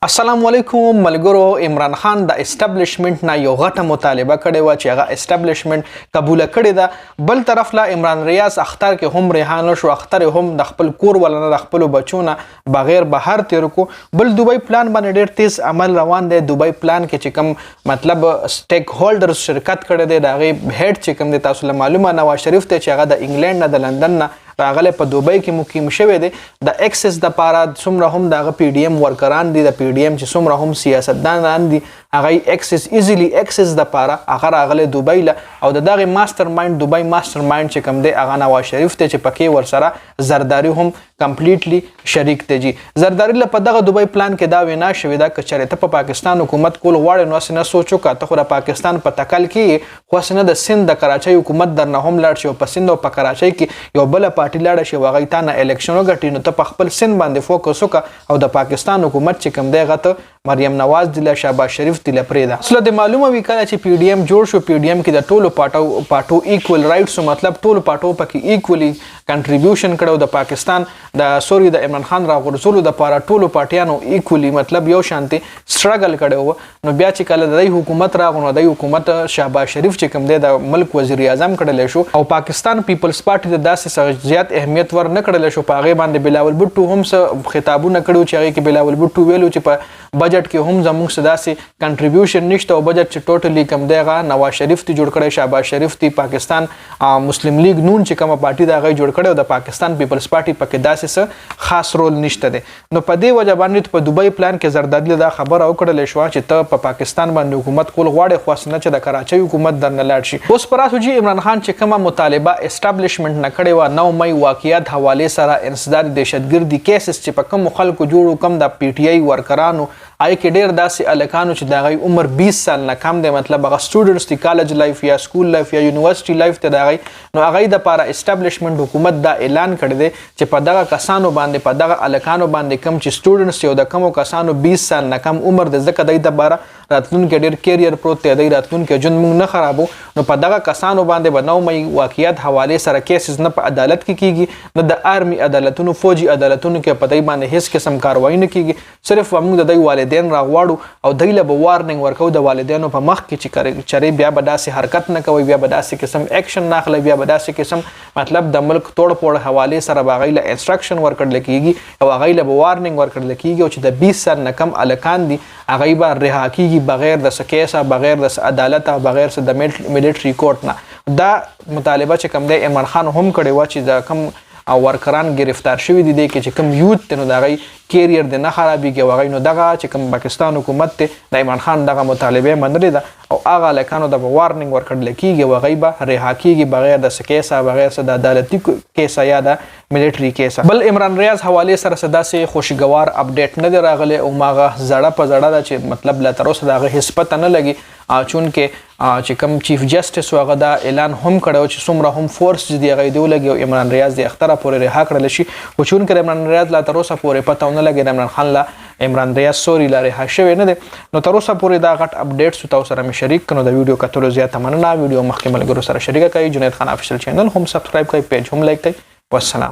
السلام علیکم ملګرو. عمران خان د اسټابلیشمنت نه یو غټه مطالبه کړې و چې هغه اسټابلیشمنت قبول کړې ده. بل طرف لا عمران ریاض اختر کې هم ریحان شو، اختر هم د خپل کور ولنه د خپل بچونه بغیر بهر تیر کو. بل دوبۍ پلان باندې ډیر تیز عمل روان دی. دوبۍ پلان کې چې کوم مطلب سټیک هولډرز شرکت کړی دی، د هغې هیډ چې کوم دی تاسو له معلومه نواز شریف دی چې هغه د انګلینډ نه د لندن نه راغلی په دوبۍ کې مقیم شوی دی. د ایکسس د پاره څومره هم دغه پی ډي ایم ورکران دي، د پی ډي ایم چې څومره هم سیاستدانان دي، هغه ایکسس ایزیلی ایکسس د پاره هغه راغلی دوبۍ له، او د دغه ماستر مایند دوبۍ ماستر مایند چې کوم دی هغه نواز شریف دی چې پکې ورسره زرداری هم کمپلیټلی شریک دی. جی زرداری له په دغه دوبۍ پلان کې دا وینا شوې ده که چېرې ته په پاکستان حکومت کول غواړې نو هسې نه سوچ وکړه، ته خو د پاکستان په تکل کې خو هسې نه د سند د کراچۍ حکومت درنه هم لاړ شي او په سند او په کراچۍ کې یو بله پارټي لاړه شي او هغوی تا نه الیکشن وګټي، نو ته په خپل سند باندې فوکس وکړه او د پاکستان حکومت چې کوم دی هغه ته مریم نواز دی له شهباز شریف دی له پرېږده. اصله د معلومه وي کله چې پی ډي ایم جوړ شو، پی ډي ایم کې د ټولو پاټو ایکول رایټس، مطلب ټولو پاټو پکې ایکولی کنټریبیوشن کړو. د پاکستان د عمران خان راغورځولو دپاره ټولو پارټیانو ایکولی مطلب یو شانتې سټرګل کړی و. نو بیا چې کله د دوی حکومت راغو نو د حکومت شهباز شریف چې کوم دی د ملک وزیر اعظم کړلی شو او پاکستان پیپلز پارټي ته داسې زیات اهمیت ور نه کړلی شو. په هغې باندې بلاول بوټو هم څه خطابونه کړي چې هغې کې بلاول بوټو ویلو چې په بجټ کې هم زموږ څه داسې کنټریبیوشن نشته او بجټ چې ټوټلی کوم دی هغه نواز شریف تی جوړ کړی، شهباز شریف تی پاکستان مسلم لیگ نون چې کومه پارټي د هغه جوړ کړی او د پاکستان پیپلز پارټي پکې داسې څه خاص رول نشته دی. نو په دې وجه باندې په دوبۍ پلان کې زردادي دا خبره وکړلی شوه چې ته په پاکستان باندې حکومت کول غواړې، خو هسې نه چې د کراچۍ حکومت درنه لاړ شي. اوس په راسو جي عمران خان چې کومه مطالبه اسټابلیشمنت نه کړې وه 9 مۍ واقعیت حوالې سره انسداد دهشتګردي کیسز چې په کومو خلکو جوړو، کم د پی ټي آی ورکرانو آی کې ډېر داسې الکانو چې د هغوی عمر 20 سال نه کم دی، مطلب هغه سټوډنټس دي، کالج لایف یا سکول لایف یا یونیورسټي لایف ته د هغوی، نو هغوی دپاره اسټابلیشمنت حکومت دا اعلان کړی دی چې په دغه کسانو باندې، په دغه الکانو باندې کم چې سټوډنټس یو د کمو کسانو 20 سال نه کم عمر دی، ځکه دوی دپاره راتلونکی ډېر کیریئر پروت دی، دوی راتلونکی ژوند موږ نه خرابو. نو په دغه کسانو باندې به 9 مۍ واقعیت حوالې سره کیسز نه په عدالت کې کیږي، نه د آرمي عدالتونو فوجي عدالتونو کې په دوی باندې هیڅ قسم کاروایي نه کیږي. صرف موږ د دوی والدین راغواړو او دوی له به وارننګ ورکوو د والدینو په مخ کې چې چرې بیا به داسې حرکت نه کوئ، بیا به داسې قسم ایکشن نه اخلئ، بیا به داسې قسم مطلب د ملک توړ پوړ حوالې سره به هغوی له انسټرکشن ورکړل کیږي او هغوی له به وارننګ ورکړل کیږي او چې د 20 سال نه کم الکان دي هغوی به رها کیږي بغیر د څه کیسه، بغیر د څه عدالته، بغیر څه د میلیټري کورټ نه. دا مطالبه چې کوم دی عمران خان هم کړې وه چې د کوم ورکران گرفتار شوي دي کې چې کوم یوت دی نو د هغوی کیریئر دی نه خرابېږي او هغوی نو دغه چې کوم پاکستان حکومت دی د عمران خان دغه مطالبه منلې ده او هغه هلکانو ته به وارننګ ورکړل کیږي او هغوی به رها کیږي بغیر د څه کیسه، بغیر څه د عدالتي کیسه یا د میلیټري کیسه. بل عمران ریاض حوالې سره څه داسې خوشګوار اپډیټ نه دی راغلی او هماغه زړه په زړه ده چې مطلب لا تر اوسه د هغه هېڅ پته نه لګي، چونکې چې کوم چیف جسټس و هغه دا اعلان هم کړی و چې څومره هم فورس چې دی هغوی دې ولګي او عمران ریاض د اختره پورې رها کړلی شي، خو چونکې د عمران ریاض لا تر اوسه پورې پته ونه لګي د عمران خان له عمران ریاض لا رها شوی نه دی. نو تر اوسه پورې دا غټ اپډیټس تاسو سره مې شریک کړو. د ویډیو کتلو زیاته مننه. ویډیو مخکې ملګرو سره شریکه کړئ. جنید خان افیشل چینل هم سبسکرایب کړئ، پیج هم لایک کړئ. والسلام.